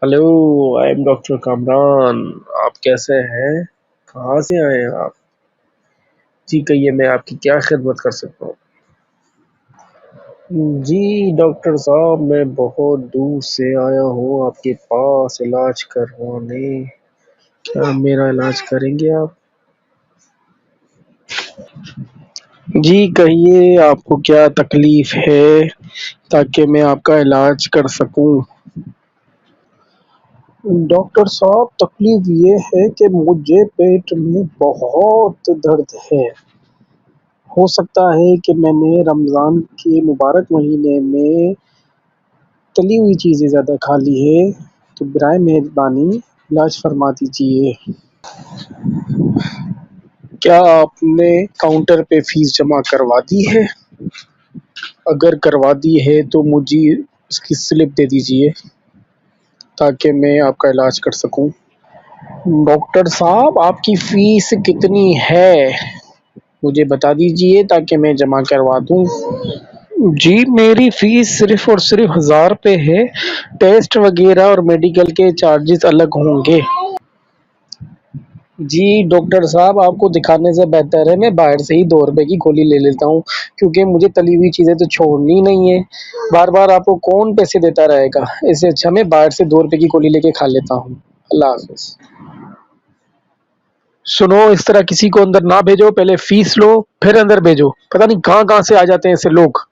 Hello. I am doctor Kamran. आप कैसे हैं? कहाँ से आए हैं आप? जी कहिए, मैं आपकी क्या खिदमत कर सकता हूँ? जी डॉक्टर साहब, मैं बहुत दूर से आया हूँ आपके पास इलाज करवाने। क्या मेरा इलाज करेंगे आप? जी कहिए, आपको क्या तकलीफ है ताकि मैं आपका इलाज कर सकूं। डॉक्टर साहब, तकलीफ ये है कि मुझे पेट में बहुत दर्द है। हो सकता है कि मैंने रमज़ान के मुबारक महीने में तली हुई चीज़ें ज़्यादा खा ली है, तो बराए मेहरबानी इलाज फरमा दीजिए। क्या आपने काउंटर पे फीस जमा करवा दी है? अगर करवा दी है तो मुझे उसकी स्लिप दे दीजिए ताकि मैं आपका इलाज कर सकूं। डॉक्टर साहब, आपकी फीस कितनी है मुझे बता दीजिए ताकि मैं जमा करवा दूं। जी मेरी फीस सिर्फ और सिर्फ 1000 रुपये है। टेस्ट वगैरह और मेडिकल के चार्जेस अलग होंगे। जी डॉक्टर साहब, आपको दिखाने से बेहतर है मैं बाहर से ही 2 रुपए की गोली ले लेता हूँ, क्योंकि मुझे तली हुई चीज़ें तो छोड़नी नहीं है। बार बार आपको कौन पैसे देता रहेगा, इससे अच्छा मैं बाहर से 2 रुपए की गोली लेके खा लेता हूँ। अल्लाह हाफिज। सुनो, इस तरह किसी को अंदर ना भेजो, पहले फीस लो फिर अंदर भेजो। पता नहीं कहाँ कहाँ से आ जाते हैं ऐसे लोग।